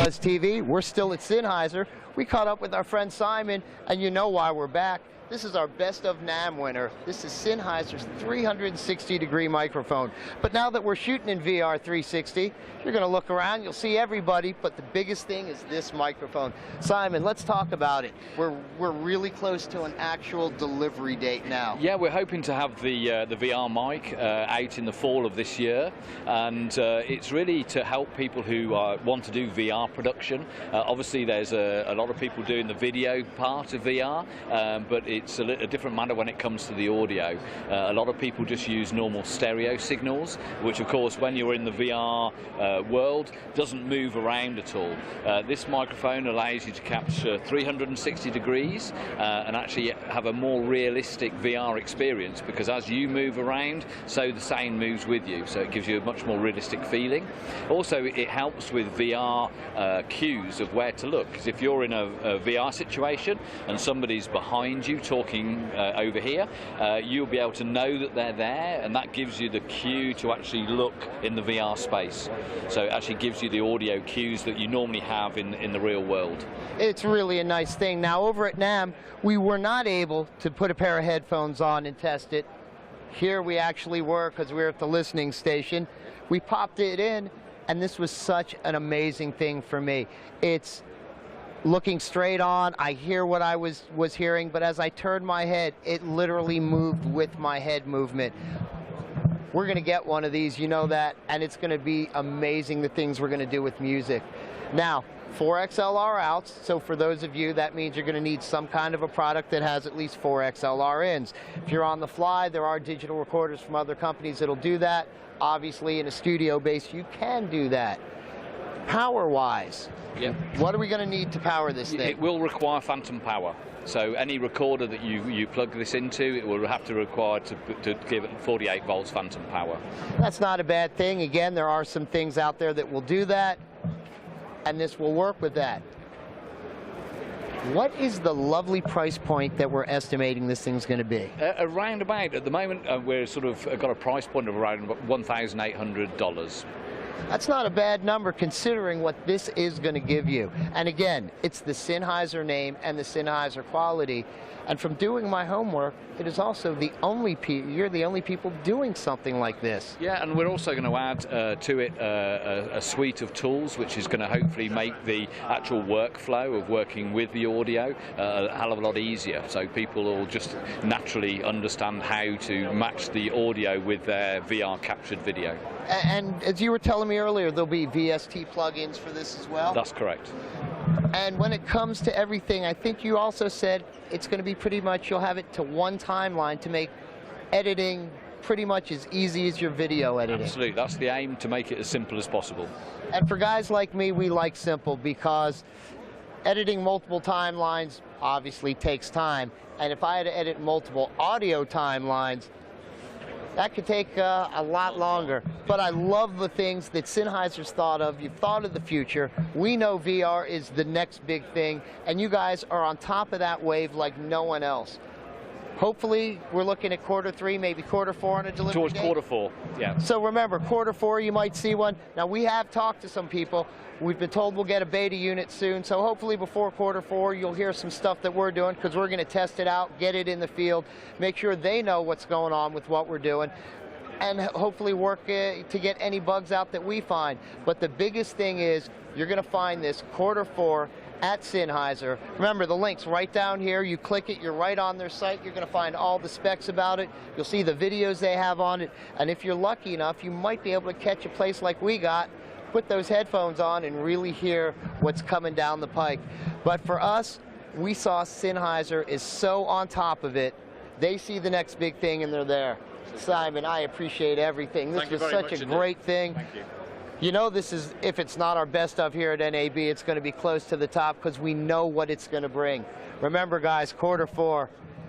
Buzz TV. We're still at Sennheiser. We caught up with our friend Simon, and you know why we're back. This is our Best of NAMM winner. This is Sennheiser's 360-degree microphone. But now that we're shooting in VR 360, you're going to look around, you'll see everybody, but the biggest thing is this microphone. Simon, let's talk about it. We're really close to an actual delivery date now. Yeah, we're hoping to have the VR mic out in the fall of this year, and it's really to help people who want to do VR production. Obviously, there's a lot of people doing the video part of VR, but it's a different matter when it comes to the audio. A lot of people just use normal stereo signals, which of course when you're in the VR world doesn't move around at all. This microphone allows you to capture 360 degrees and actually have a more realistic VR experience, because as you move around, so the sound moves with you, so it gives you a much more realistic feeling. Also, it helps with VR cues of where to look, because if you're in a VR situation and somebody's behind you talking over here, you'll be able to know that they're there, and that gives you the cue to actually look in the VR space. So it actually gives you the audio cues that you normally have in the real world. It's really a nice thing. Now, over at NAMM, we were not able to put a pair of headphones on and test it. Here we actually were, because we were at the listening station. We popped it in, and this was such an amazing thing for me. It's looking straight on, I hear what I was hearing, but as I turned my head, it literally moved with my head movement. We're going to get one of these, you know that, and it's going to be amazing, the things we're going to do with music. Now, 4 XLR outs, so for those of you, that means you're going to need some kind of a product that has at least 4 XLR ins. If you're on the fly, there are digital recorders from other companies that'll do that. Obviously, in a studio base, you can do that. Power-wise, yeah, what are we going to need to power this thing? It will require phantom power. So any recorder that you plug this into, it will have to require to give it 48 volts phantom power. That's not a bad thing. Again, there are some things out there that will do that, and this will work with that. What is the lovely price point that we're estimating this thing's going to be? Around about, at the moment, we're sort of got a price point of around $1,800. That's not a bad number considering what this is going to give you. And again, it's the Sennheiser name and the Sennheiser quality. And from doing my homework, it is also the only you're the only people doing something like this. Yeah, and we're also going to add to it a suite of tools, which is going to hopefully make the actual workflow of working with the audio a hell of a lot easier. So people will just naturally understand how to match the audio with their VR captured video. And as you were telling me earlier, there'll be VST plugins for this as well? That's correct. And when it comes to everything, I think you also said it's going to be pretty much, you'll have it to one timeline to make editing pretty much as easy as your video editing. Absolutely, that's the aim, to make it as simple as possible. And for guys like me, we like simple, because editing multiple timelines obviously takes time. And if I had to edit multiple audio timelines, that could take a lot longer. But I love the things that Sennheiser's thought of. You've thought of the future. We know VR is the next big thing, and you guys are on top of that wave like no one else. Hopefully, we're looking at Q3, maybe Q4 on a delivery Towards date. Q4, yeah. So remember, Q4, you might see one. Now, we have talked to some people. We've been told we'll get a beta unit soon, so hopefully before Q4, you'll hear some stuff that we're doing, because we're going to test it out, get it in the field, make sure they know what's going on with what we're doing, and hopefully work to get any bugs out that we find. But the biggest thing is, you're going to find this Q4 at Sennheiser. Remember, the link's right down here. You click it, you're right on their site. You're going to find all the specs about it. You'll see the videos they have on it. And if you're lucky enough, you might be able to catch a place like we got, put those headphones on, and really hear what's coming down the pike. But for us, we saw Sennheiser is so on top of it. They see the next big thing, and they're there. Simon, I appreciate everything. This was such a great thing. Thank you. You know, this is, if it's not our best of here at NAB, it's going to be close to the top, because we know what it's going to bring. Remember, guys, Q4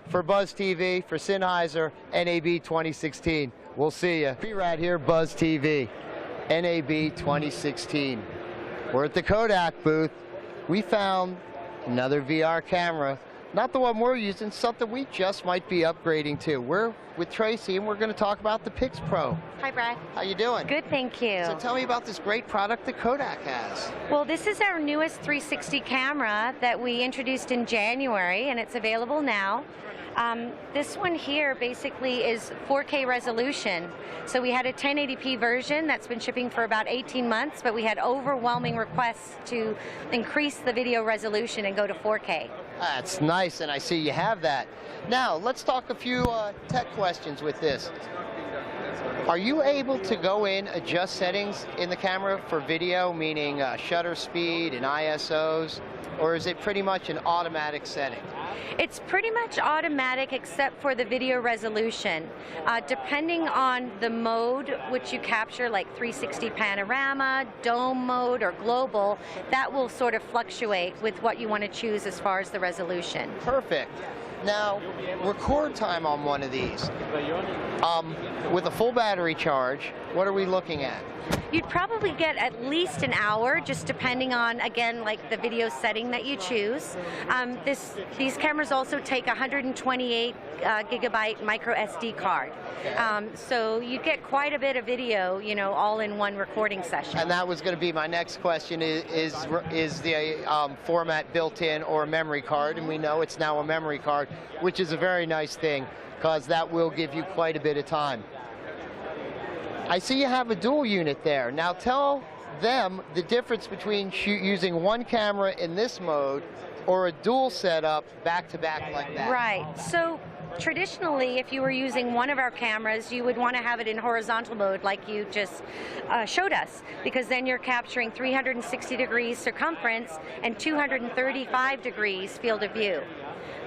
for Buzz TV, for Sennheiser, NAB 2016. We'll see you. Be right here, Buzz TV, NAB 2016. We're at the Kodak booth. We found another VR camera not the one we're using, something we just might be upgrading to. We're with Tracy, and we're going to talk about the Pix Pro. Hi, Brad. How you doing? Good, thank you. So tell me about this great product that Kodak has. Well, this is our newest 360 camera that we introduced in January, and it's available now. This one here basically is 4K resolution. So we had a 1080p version that's been shipping for about 18 months, but we had overwhelming requests to increase the video resolution and go to 4K. That's nice, and I see you have that. Now, let's talk a few tech questions with this. Are you able to go in, adjust settings in the camera for video, meaning shutter speed and ISOs, or is it pretty much an automatic setting? It's pretty much automatic except for the video resolution. Depending on the mode which you capture, like 360 panorama, dome mode, or global, that will sort of fluctuate with what you want to choose as far as the resolution. Perfect. Now, record time on one of these. With a full battery charge, what are we looking at? You'd probably get at least an hour, just depending on, again, like the video setting that you choose. These cameras also take a 128 gigabyte micro SD card. So you get quite a bit of video, you know, all in one recording session. And that was going to be my next question, is the format built in or a memory card? And we know it's now a memory card, which is a very nice thing, because that will give you quite a bit of time. I see you have a dual unit there. Now tell them the difference between using one camera in this mode or a dual setup back-to-back like that. Right. So traditionally, if you were using one of our cameras, you would want to have it in horizontal mode like you just showed us, because then you're capturing 360 degrees circumference and 235 degrees field of view.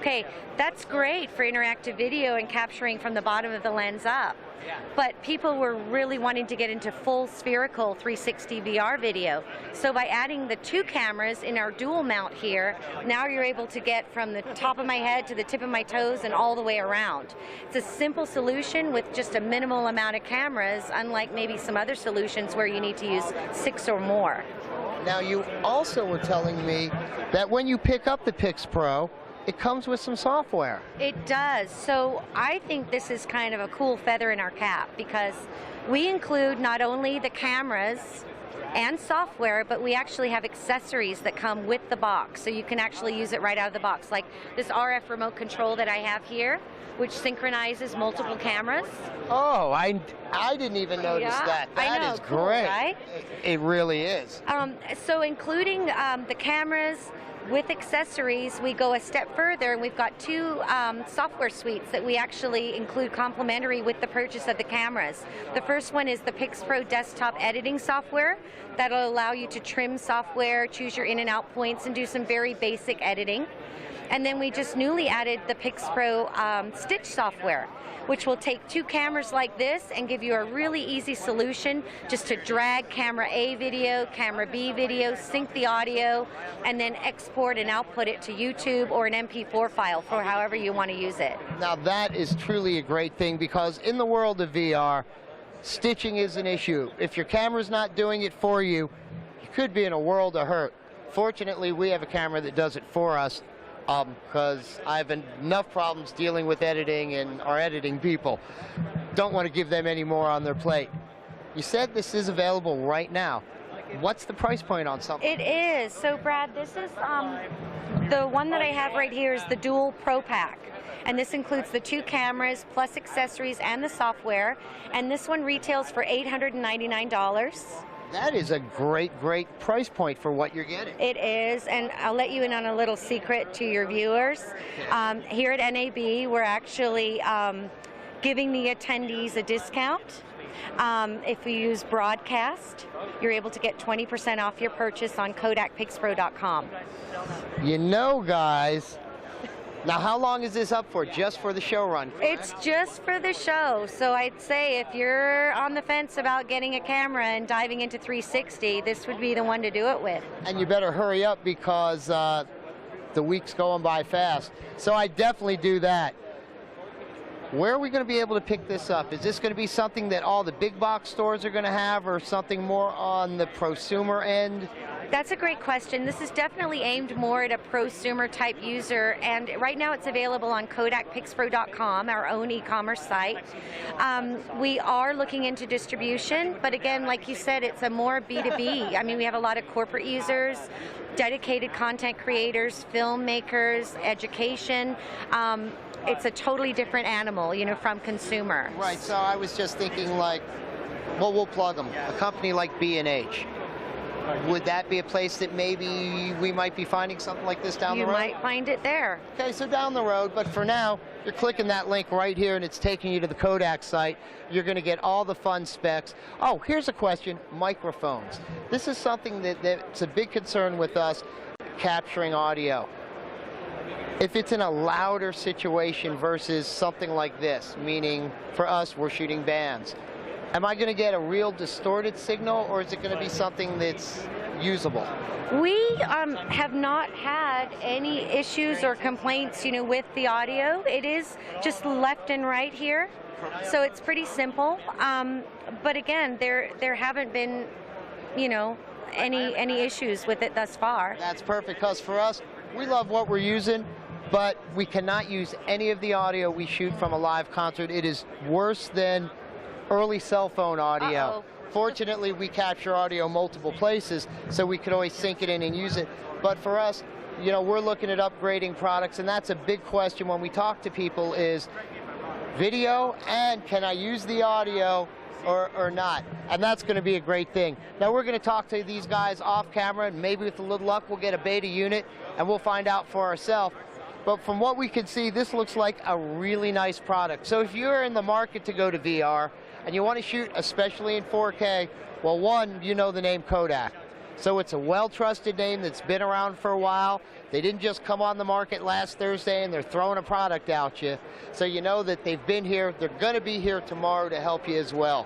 Okay, that's great for interactive video and capturing from the bottom of the lens up. But people were really wanting to get into full spherical 360 VR video. So by adding the two cameras in our dual mount here, now you're able to get from the top of my head to the tip of my toes and all the way around. It's a simple solution with just a minimal amount of cameras, unlike maybe some other solutions where you need to use 6 or more. Now you also were telling me that when you pick up the Pix Pro, it comes with some software. It does. So I think this is kind of a cool feather in our cap, because we include not only the cameras and software, but we actually have accessories that come with the box. So you can actually use it right out of the box, like this RF remote control that I have here, which synchronizes multiple cameras. Oh, I didn't even notice that. That is cool, great. Right? It really is. So including the cameras, with accessories, we go a step further, and we've got two software suites that we actually include complimentary with the purchase of the cameras. The first one is the Pix Pro desktop editing software. That'll allow you to trim software, choose your in and out points, and do some very basic editing. And then we just newly added the Pix Pro Stitch software, which will take two cameras like this and give you a really easy solution just to drag camera A video, camera B video, sync the audio, and then export and output it to YouTube or an MP4 file for however you want to use it. Now that is truly a great thing, because in the world of VR, stitching is an issue. If your camera's not doing it for you, you could be in a world of hurt. Fortunately, we have a camera that does it for us, because I have enough problems dealing with editing and our editing people. Don't want to give them any more on their plate. You said this is available right now. What's the price point on something? It is. So Brad, this is the one that I have right here is the Dual Pro Pack. And this includes the two cameras plus accessories and the software. And this one retails for $899. That is a great, great price point for what you're getting. It is, and I'll let you in on a little secret to your viewers. Here at NAB, we're actually giving the attendees a discount. If you use broadcast, you're able to get 20% off your purchase on KodakPixPro.com. You know, guys, now how long is this up for? Just for the show run, correct? It's just for the show, so I'd say if you're on the fence about getting a camera and diving into 360, this would be the one to do it with. And you better hurry up, because the week's going by fast. So I definitely do that. Where are we going to be able to pick this up? Is this going to be something that all the big box stores are going to have, or something more on the prosumer end? That's a great question. This is definitely aimed more at a prosumer type user, and right now it's available on Kodak.WS, our own e-commerce site. We are looking into distribution, but again, like you said, it's a more B2B. I mean, we have a lot of corporate users, dedicated content creators, filmmakers, education. It's a totally different animal, you know, from consumer. Right, so I was just thinking like, well, we'll plug them. A company like B&H. Would that be a place that maybe we might be finding something like this down the road? You might find it there. Okay, so down the road, but for now, you're clicking that link right here and it's taking you to the Kodak site. You're going to get all the fun specs. Oh, here's a question, microphones. This is something that's a big concern with us, capturing audio. If it's in a louder situation versus something like this, meaning for us, we're shooting bands, am I going to get a real distorted signal, or is it going to be something that's usable? We have not had any issues or complaints, you know, with the audio. It is just left and right here, so it's pretty simple. But again, there haven't been, you know, any issues with it thus far. That's perfect, because for us, we love what we're using, but we cannot use any of the audio we shoot from a live concert. It is worse than early cell phone audio. Uh-oh. Fortunately, we capture audio multiple places, so we can always sync it in and use it. But for us, you know, we're looking at upgrading products, and that's a big question when we talk to people is video, and can I use the audio or not? And that's going to be a great thing. Now, we're going to talk to these guys off camera, and maybe with a little luck, we'll get a beta unit, and we'll find out for ourselves. But from what we can see, this looks like a really nice product. So if you're in the market to go to VR, and you want to shoot, especially in 4K, well, one, you know the name Kodak. So it's a well-trusted name that's been around for a while. They didn't just come on the market last Thursday and they're throwing a product out you. So you know that they've been here. They're going to be here tomorrow to help you as well.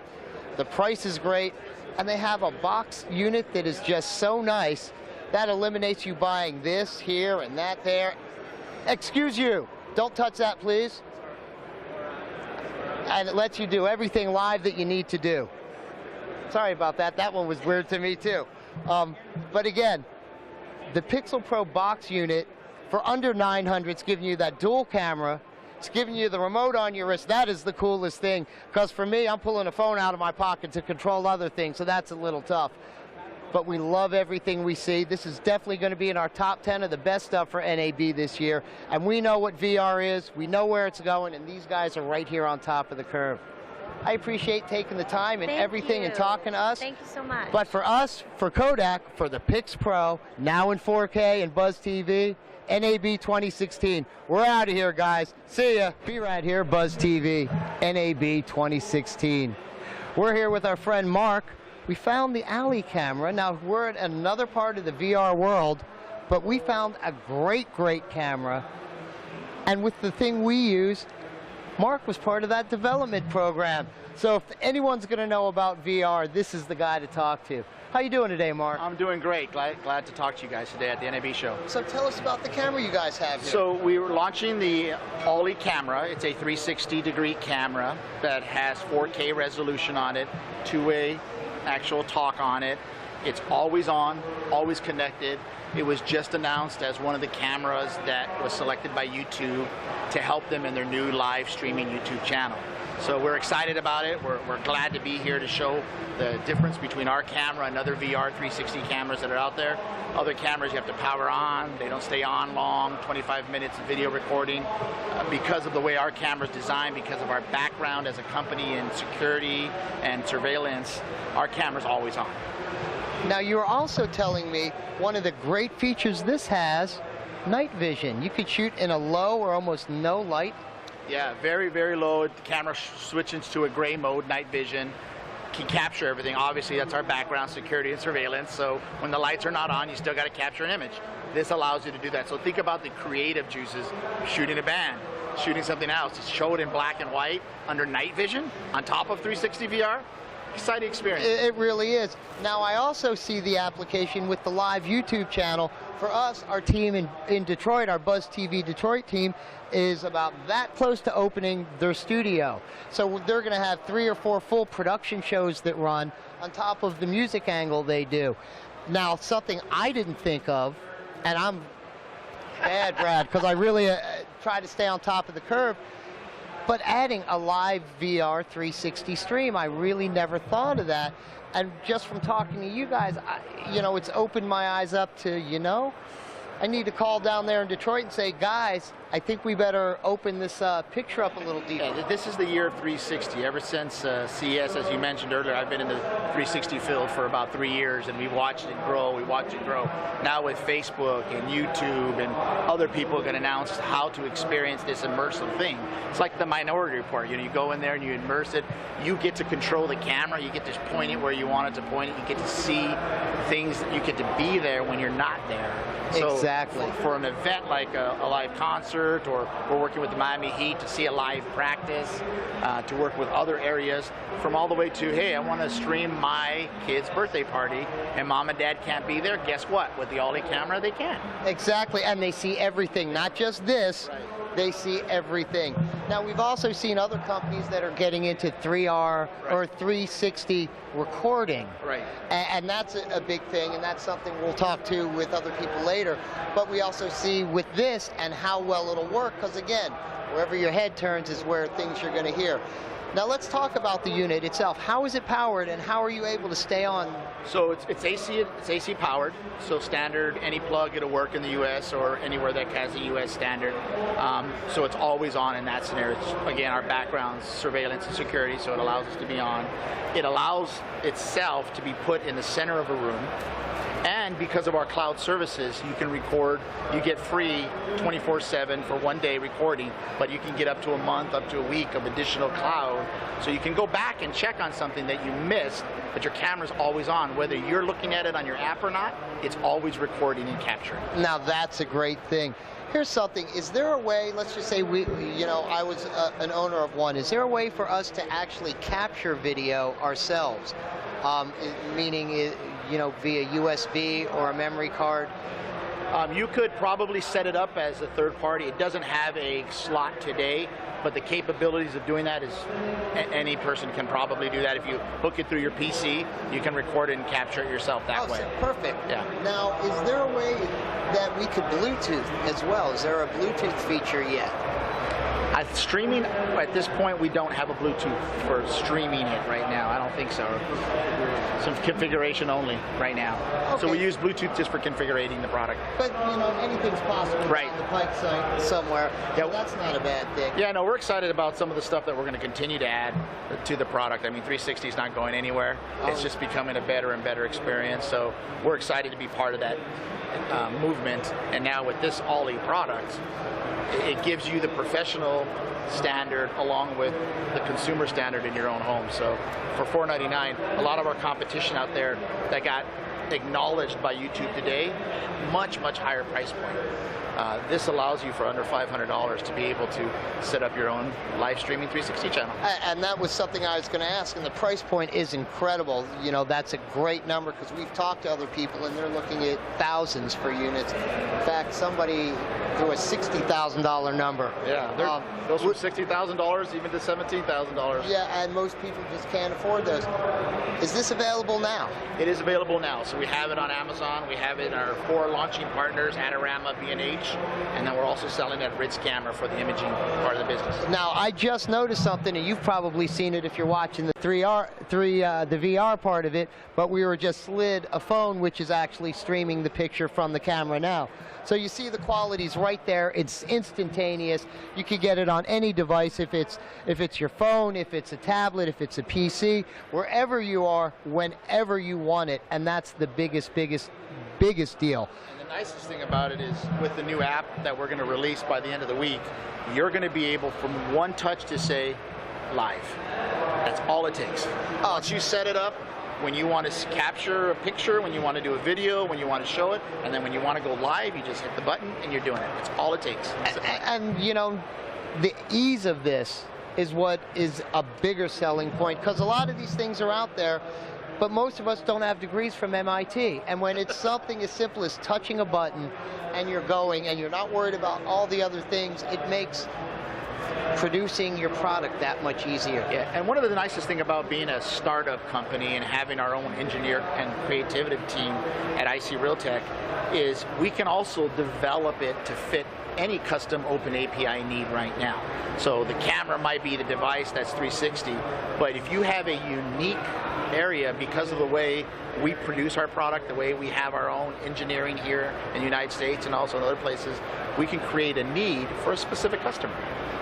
The price is great, and they have a box unit that is just so nice. That eliminates you buying this here and that there. Excuse you. Don't touch that, please. And it lets you do everything live that you need to do. Sorry about that. That one was weird to me too. But again, the Pixel Pro box unit for under $900, it's giving you that dual camera. It's giving you the remote on your wrist. That is the coolest thing. Because for me, I'm pulling a phone out of my pocket to control other things, so that's a little tough. But we love everything we see. This is definitely going to be in our top 10 of the best stuff for NAB this year. And we know what VR is, we know where it's going, and these guys are right here on top of the curve. I appreciate taking the time and everything and talking to us. Thank you so much. But for us, for Kodak, for the Pix Pro, now in 4K and Buzz TV, NAB 2016. We're out of here, guys. See ya. Be right here, Buzz TV, NAB 2016. We're here with our friend Mark. We found the Allie camera. Now, we're in another part of the VR world, but we found a great camera. And with the thing we use, Mark was part of that development program. So if anyone's going to know about VR, this is the guy to talk to. How you doing today, Mark? I'm doing great. Glad to talk to you guys today at the NAB show. So tell us about the camera you guys have here. So we were launching the Allie camera. It's a 360-degree camera that has 4K resolution on it, two-way actual talk on it. It's always on, always connected. It was just announced as one of the cameras that was selected by YouTube to help them in their new live streaming YouTube channel. So we're excited about it. We're glad to be here to show the difference between our camera and other VR 360 cameras that are out there. Other cameras you have to power on. They don't stay on long, 25 minutes of video recording. Because of the way our camera's designed, because of our background as a company in security and surveillance, our camera's always on. Now, you were also telling me one of the great features this has, night vision. You could shoot in a low or almost no light. Yeah, very low. The camera switches to a gray mode, night vision. Can capture everything. Obviously, that's our background, security and surveillance. So when the lights are not on, you still got to capture an image. This allows you to do that. So think about the creative juices, shooting a band, shooting something else. Just show it in black and white under night vision on top of 360 VR. Exciting experience. It really is. Now, I also see the application with the live YouTube channel for us, our team in Detroit, our BUZZTV Detroit team, is about that close to opening their studio. So they're going to have 3 or 4 full production shows that run on top of the music angle they do. Now, something I didn't think of, and I'm bad, Brad, because I really try to stay on top of the curve, but adding a live VR 360 stream, I really never thought of that. And just from talking to you guys, it's opened my eyes up to, I need to call down there in Detroit and say, guys, I think we better open this picture up a little deeper. Yeah, this is the year of 360. Ever since CES, as you mentioned earlier, I've been in the 360 field for about 3 years, and we've watched it grow. We watched it grow. Now with Facebook and YouTube and other people can announce how to experience this immersive thing. It's like the Minority Report. You go in there and you immerse it. You get to control the camera. You get to point it where you want it to point it. You get to see things. You get to be there when you're not there. So exactly. For an event like a live concert, or we're working with the Miami Heat to see a live practice, to work with other areas, from all the way to, hey, I want to stream my kid's birthday party and mom and dad can't be there. Guess what? With the Allie camera, they can. Exactly, and they see everything, not just this. Right. They see everything. Now, we've also seen other companies that are getting into 3R or 360 recording. Right. And that's a big thing, and that's something we'll talk to with other people later. But we also see with this and how well it'll work, because again, wherever your head turns is where things you're going to hear. Now let's talk about the unit itself. How is it powered, and how are you able to stay on? So it's AC powered. So standard, any plug, it'll work in the U.S. or anywhere that has a U.S. standard. So it's always on in that scenario. Again, our background's surveillance and security, so it allows us to be on. It allows itself to be put in the center of a room. And because of our cloud services, you can record, you get free 24/7 for 1 day recording, but you can get up to a month, up to a week of additional cloud. So you can go back and check on something that you missed, but your camera's always on. Whether you're looking at it on your app or not, it's always recording and capturing. Now that's a great thing. Here's something, is there a way, let's just say I was an owner of one, is there a way for us to actually capture video ourselves? Meaning, via USB or a memory card? You could probably set it up as a third party. It doesn't have a slot today, but the capabilities of doing that is any person can probably do that. If you hook it through your PC, you can record it and capture it yourself that way. Perfect. Yeah. Now, is there a way that we could Bluetooth as well? Is there a Bluetooth feature yet? Streaming, at this point, we don't have a Bluetooth for streaming it right now. I don't think so. Some configuration only right now. Okay. So we use Bluetooth just for configuring the product. But, anything's possible right on the Pike site somewhere. Yeah, so that's not a bad thing. Yeah, no, we're excited about some of the stuff that we're going to continue to add to the product. I mean, 360 is not going anywhere. It's just becoming a better and better experience. So we're excited to be part of that movement. And now with this Allie product, it gives you the professional standard along with the consumer standard in your own home. So for $499, a lot of our competition out there that got acknowledged by YouTube today, much higher price point. This allows you for under $500 to be able to set up your own live streaming 360 channel. And that was something I was going to ask, and the price point is incredible. That's a great number, because we've talked to other people and they're looking at thousands for units. In fact, somebody threw a $60,000 number. Yeah, goes from $60,000 even to $17,000. Yeah, and most people just can't afford those. Is this available now? It is available now. So we have it on Amazon. We have it in our 4 launching partners, Adorama, B&H, and then we're also selling at Ritz Camera for the imaging part of the business. Now, I just noticed something, and you've probably seen it if you're watching the the VR part of it, but we were just slid a phone which is actually streaming the picture from the camera now. So you see the quality's right there. It's instantaneous. You can get it on any device, if it's your phone, if it's a tablet, if it's a PC, wherever you are, whenever you want it, and that's the biggest deal. And the nicest thing about it is, with the new app that we're going to release by the end of the week, you're going to be able from one touch to say live. That's all it takes. Once you set it up, when you want to capture a picture, when you want to do a video, when you want to show it, and then when you want to go live, you just hit the button and you're doing it. That's all it takes. And the ease of this is what is a bigger selling point, because a lot of these things are out there. but most of us don't have degrees from MIT. And when it's something as simple as touching a button and you're going and you're not worried about all the other things, it makes producing your product that much easier. Yeah, and one of the nicest thing about being a startup company and having our own engineer and creativity team at IC Realtek is we can also develop it to fit any custom open API need right now. So the camera might be the device that's 360, but if you have a unique area because of the way we produce our product, the way we have our own engineering here in the United States and also in other places, we can create a need for a specific customer.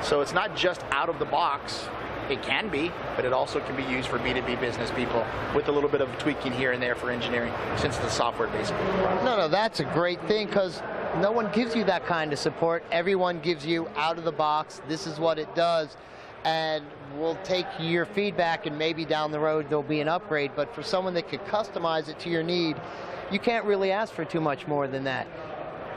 So it's not just out of the box. It can be, but it also can be used for B2B business people with a little bit of tweaking here and there for engineering, since it's a software-based product. No, that's a great thing, because no one gives you that kind of support. Everyone gives you out of the box, this is what it does, and we'll take your feedback, and maybe down the road there'll be an upgrade. But for someone that could customize it to your need, you can't really ask for too much more than that.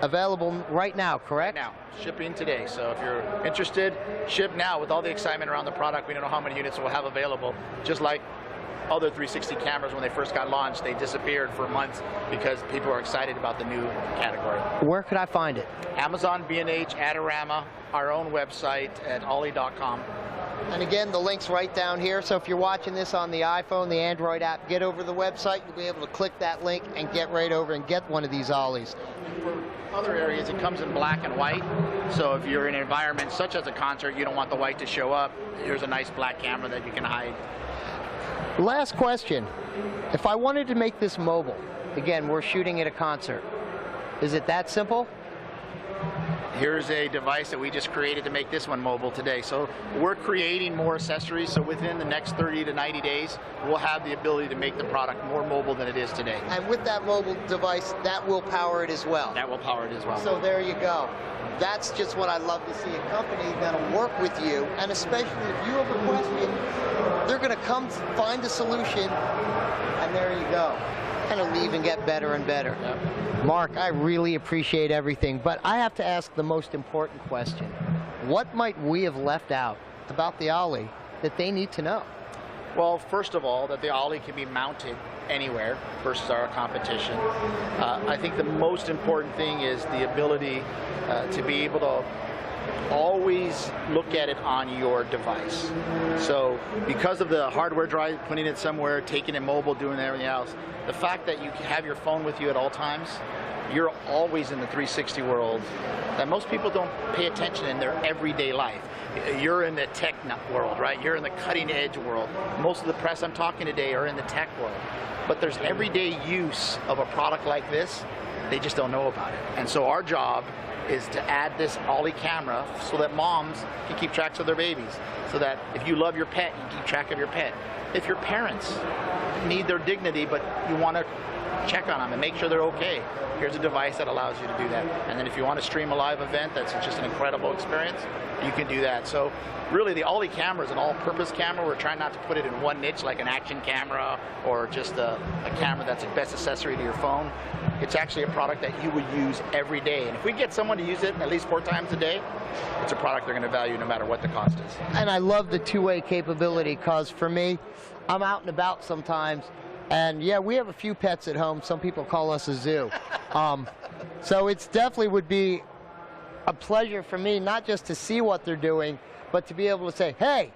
Available right now, correct? Right now, shipping today. So if you're interested, ship now. With all the excitement around the product, we don't know how many units we'll have available. Just like other 360 cameras, when they first got launched, they disappeared for months because people are excited about the new category. Where could I find it? Amazon, B&H, Adorama, our own website at Allie.com. And again, the link's right down here, so if you're watching this on the iPhone, the Android app, get over to the website, you'll be able to click that link and get right over and get one of these Ollies. For other areas, it comes in black and white, so if you're in an environment such as a concert, you don't want the white to show up, here's a nice black camera that you can hide. Last question. If I wanted to make this mobile, again, we're shooting at a concert, is it that simple? Here's a device that we just created to make this one mobile today. So we're creating more accessories, so within the next 30 to 90 days, we'll have the ability to make the product more mobile than it is today. And with that mobile device, that will power it as well. That will power it as well. So there you go. That's just what I love to see, a company that'll work with you, and especially if you have a question, they're going to come find a solution, and there you go. Kind of leave and get better and better. Yep. Mark, I really appreciate everything, but I have to ask the most important question. What might we have left out about the Ollie that they need to know? Well, first of all, that the Ollie can be mounted anywhere versus our competition. I think the most important thing is the ability to be able to always look at it on your device. So because of the hardware drive, putting it somewhere, taking it mobile, doing everything else, the fact that you have your phone with you at all times, you're always in the 360 world that most people don't pay attention in their everyday life. You're in the tech world, right? You're in the cutting edge world. Most of the press I'm talking today are in the tech world. But there's everyday use of a product like this, they just don't know about it. And so our job is to add this Ollie camera so that moms can keep track of their babies. So that if you love your pet, you keep track of your pet. If your parents need their dignity, but you want to check on them and make sure they're okay, here's a device that allows you to do that. And then if you want to stream a live event that's just an incredible experience, you can do that. So really the Ollie camera is an all-purpose camera. We're trying not to put it in one niche like an action camera or just a camera that's the best accessory to your phone. It's actually a product that you would use every day. And if we get someone to use it at least 4 times a day, it's a product they're going to value no matter what the cost is. And I love the two-way capability, because for me, I'm out and about sometimes, and yeah, we have a few pets at home. Some people call us a zoo. So it's definitely would be a pleasure for me, not just to see what they're doing, but to be able to say, hey,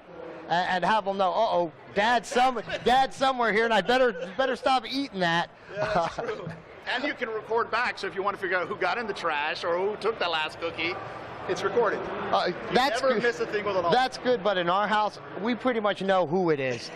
and have them know, uh-oh, Dad's somewhere here, and I better stop eating that. Yeah, that's true. And you can record back, so if you want to figure out who got in the trash or who took the last cookie, it's recorded. That's never good. miss a thing with an Ollie. That's good, but in our house, we pretty much know who it is.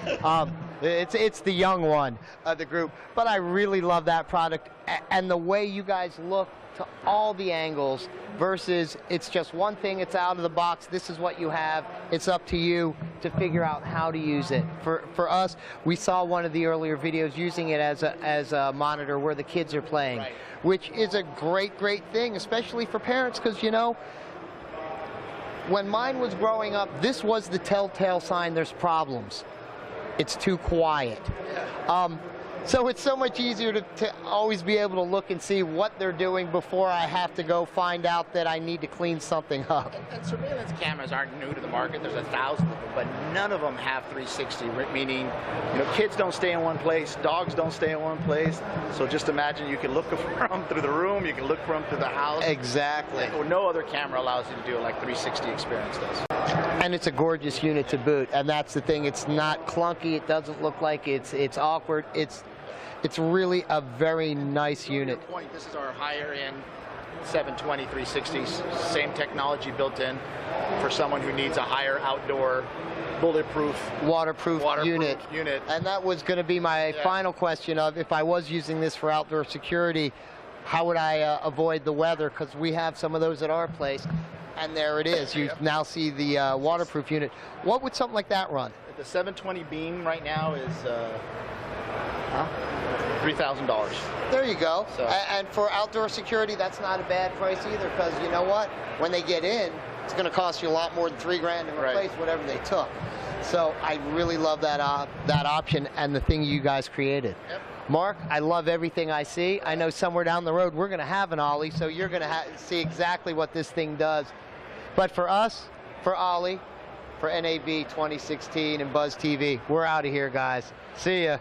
It's the young one of the group. But I really love that product, and the way you guys look to all the angles versus it's just one thing, it's out of the box, this is what you have, it's up to you to figure out how to use it. For us, we saw one of the earlier videos using it as a monitor where the kids are playing, right, which is a great thing, especially for parents, because you know, when mine was growing up, this was the telltale sign there's problems. It's too quiet. So it's so much easier to always be able to look and see what they're doing before I have to go find out that I need to clean something up. And surveillance cameras aren't new to the market. There's 1,000 of them, but none of them have 360, meaning, kids don't stay in one place, dogs don't stay in one place. So just imagine you can look for them through the room, you can look for them through the house. Exactly. No other camera allows you to do it like 360 experience does. And it's a gorgeous unit to boot, and that's the thing. It's not clunky. It doesn't look like it's awkward. It's really a very nice unit. Point, this is our higher end 720 360s, same technology built in for someone who needs a higher outdoor bulletproof waterproof unit. And that was going to be my final question of, if I was using this for outdoor security, how would I avoid the weather? Because we have some of those at our place, and there it is. You now see the waterproof unit. What would something like that run? The 720 beam right now is $3,000. There you go. So. And for outdoor security, that's not a bad price either, because you know what? When they get in, it's going to cost you a lot more than $3,000 to replace whatever they took. So I really love that option and the thing you guys created. Yep. Mark, I love everything I see. I know somewhere down the road we're going to have an Allie, so you're going to see exactly what this thing does. But for us, for Allie, for NAB 2016 and Buzz TV, we're out of here, guys. See ya.